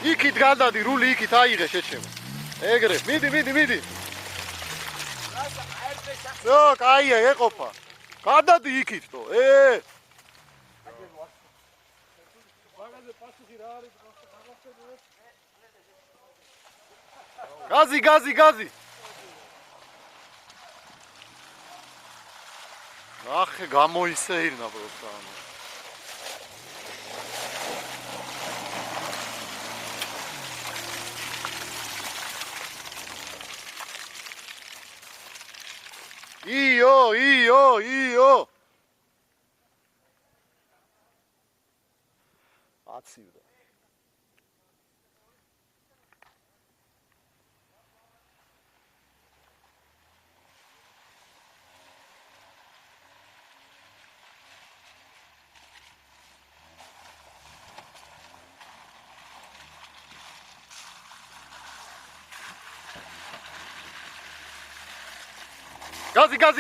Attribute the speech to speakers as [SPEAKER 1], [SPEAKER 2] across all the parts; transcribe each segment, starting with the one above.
[SPEAKER 1] იქით გადადი, რული იქით აიღე შეჩემო. ეგრე, მიდი. ზო, კაია, ეყოფა. გადადი იქით თო, გაზი. ახე გამოისეირნა პროსტა. იო. აცივდა.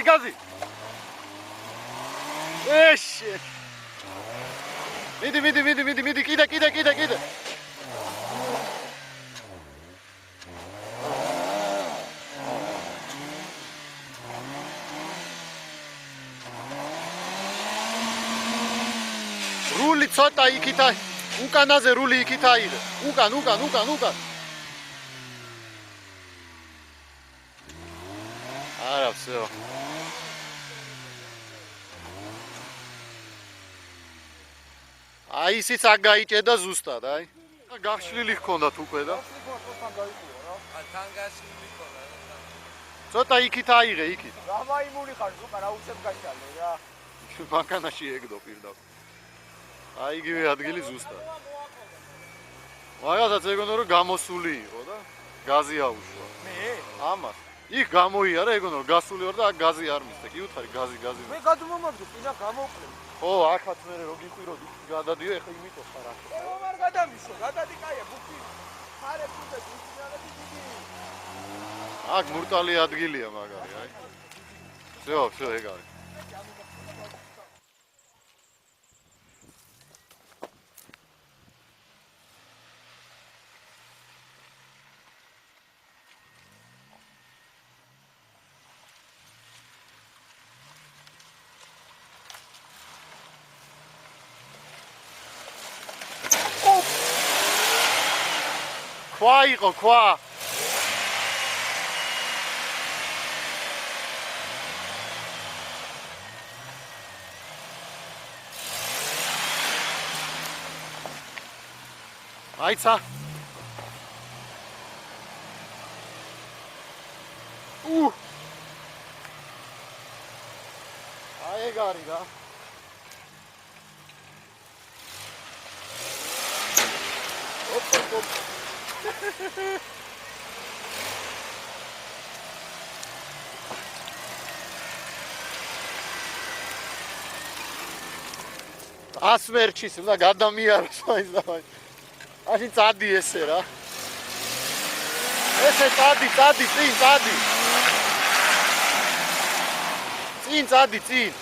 [SPEAKER 1] გაზი. ეშე. მიდი, კიდე. რული ცოტა იქით უკანაზე რული იქით აიღე. უკან. არა, всё. აი ისიც აგაიჭედა ზუსტად, აი. გახშლილი ჰქონდათ უკვე და.
[SPEAKER 2] თან გაშლილი ჰქონდა.
[SPEAKER 1] ცოტა იქით აიღე, იქით.
[SPEAKER 3] გამაიმული ხარ, ზუკა რა უცებ გაშალე რა.
[SPEAKER 1] ბანკანაში ეგდო პირდაპირ. აი იგივე ადგილი ზუსტად. მაგასაც ეგონა რომ გამოსული იყო და გაზი აუშვა.
[SPEAKER 3] მე?
[SPEAKER 1] ამას. იქ გამოიარა ეგონა რომ გასული ვარ და აქ გაზი არ მისცე. კი უთხარი გაზი.
[SPEAKER 3] მე გადმომაგდო, კიდე გამოვკლე.
[SPEAKER 1] ო, აქაც მე რო გიყვიროდი, გადადიო, ეხლა იმიტო ხარ აქ.
[SPEAKER 3] არ გადამისო, გადადი კაია, ბუქი. ხარებ თუნდა ისინალები დიდი.
[SPEAKER 1] აქ მურტალი ადგილია მაგარი, აი. всё, ეგ არის. ქვა იყო, ქვა. აიცა. აი ეგ არის რა. ოპ. ასმერჩის უნდა გადამიაროს მაინც და მაინც. აში წადი ესე რა. ესე წადი, წინ წადი. წინ.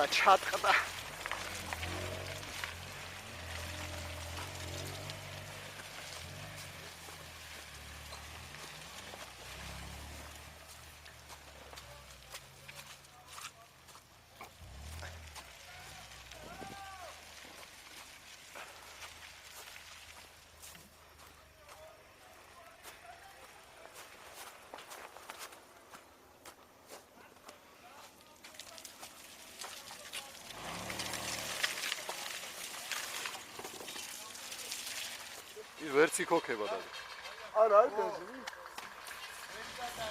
[SPEAKER 1] ჩატყდა. ვერც იქოქება და.
[SPEAKER 3] არა, არ გაზი.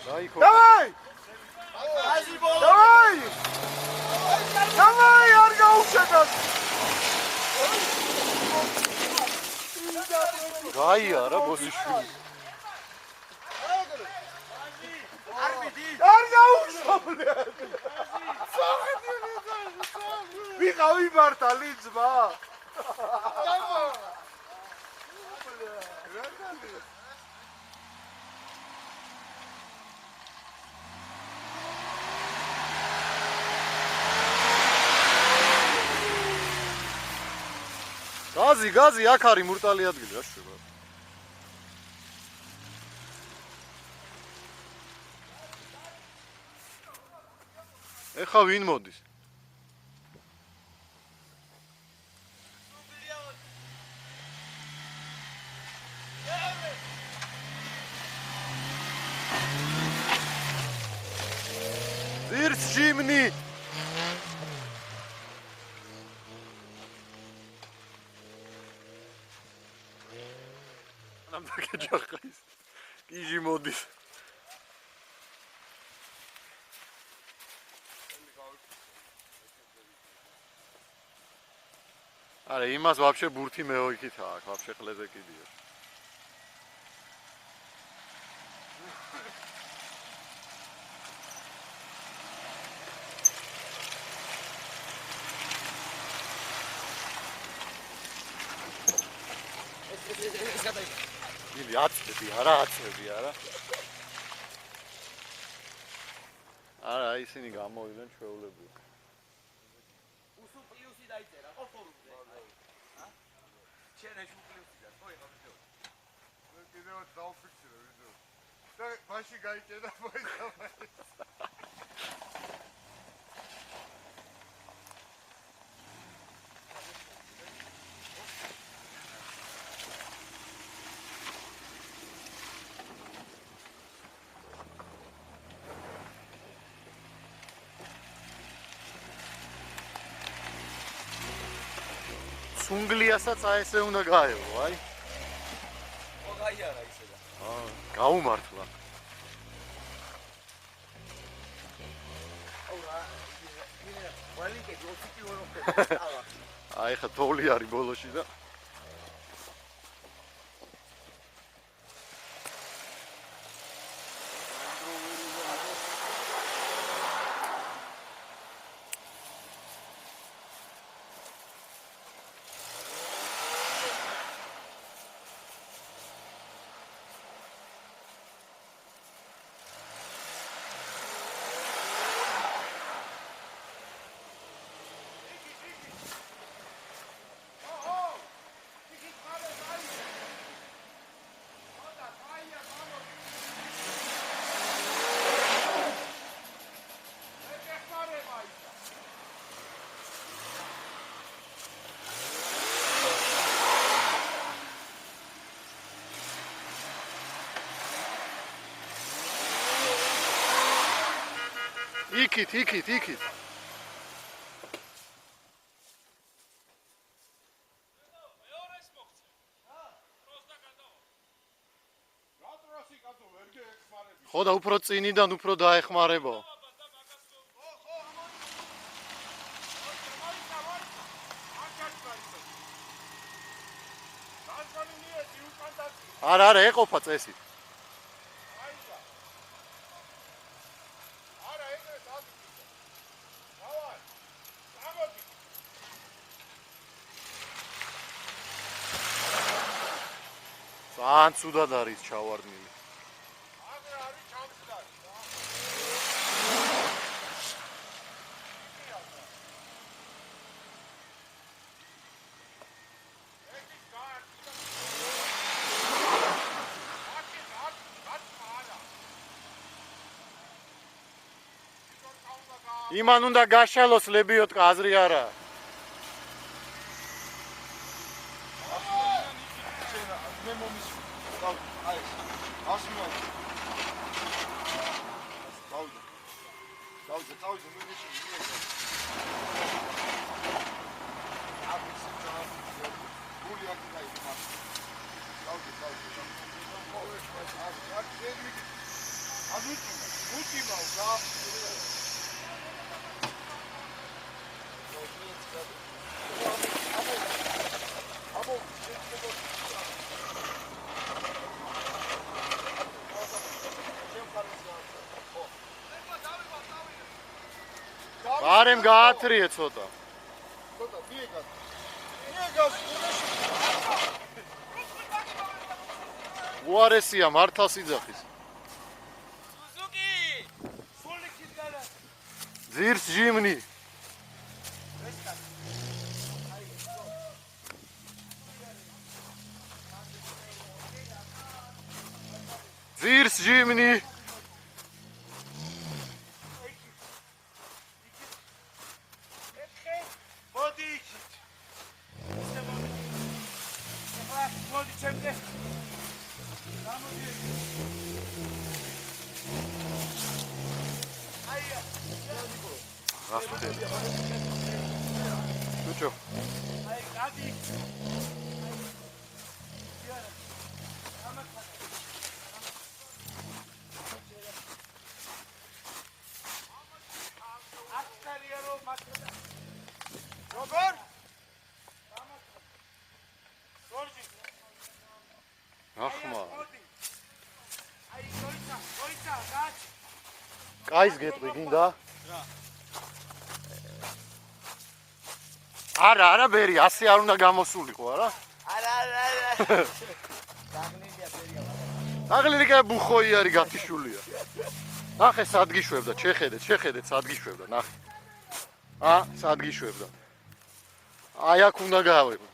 [SPEAKER 1] დაიქო.
[SPEAKER 3] დავაი! დავაი! დავაი, არ გაუშვებად.
[SPEAKER 1] გაიარა ბოსიშვილი.
[SPEAKER 3] არ გაუშვებდე. ვიყავი მართალი ძმა.
[SPEAKER 1] გაზი, აქ არის მურტალი ადგილი, რა შევა. ეხა ვინ მოდის? ძირს ჟიმნი. ნამდვილად ჯახის. კიჟი მოდის. არა, იმას вообще ბურთი მეოიქით აქვს, вообще ყლეზე კიდია.
[SPEAKER 2] ეს გადაიქცა.
[SPEAKER 1] ილი აწები არა. არა, ისინი გამოვიდნენ ჩვეულებრივ.
[SPEAKER 2] უსუ პლუსი დაიწერა, ხო ფორუმზე. შენ ეს პლუსი და ხო ეხლა ვიდეო.
[SPEAKER 3] მე კიდევ დავფიქსირე ვიდეო. და მაშინ გაიჭედა მოიცა.
[SPEAKER 1] სუნგლიასაც აესე უნდა გაეღო, აი.
[SPEAKER 2] ხო გაიარა ისე და.
[SPEAKER 1] გაუმართლა.
[SPEAKER 2] აუ რა, მინე ვალიკე 20 კილო ხდება.
[SPEAKER 1] აი ხა თოვლი არის ბოლოში და იქით. ხო და უფრო წინიდან უფრო დაეხმარებო. არა, ეყოფა წესით. ძალიან ცუდად არის ჩავარდნილი.
[SPEAKER 3] აგრე არის ჩამწდარი.
[SPEAKER 1] იმან უნდა გაშალოს ლებიოტკა აზრი არა. არემ გაათრიე ცოტა. უარესია მართალს იძახის. ძირს ჟიმნი. ძირს ჟიმნი. Чё? Ахма. Кайს გეტყვი გინდა? არა, ბერი, ასე არ უნდა გამოსულიყო, არა?
[SPEAKER 2] არა. დაგნილია ბერია.
[SPEAKER 1] დაგლილი ბუხოი არის გათიშულია. ნახე სად გიშვებდა, შეხედეთ სად გიშვებდა, ნახე. სად გიშვებდა. აი აქ უნდა გავეღო.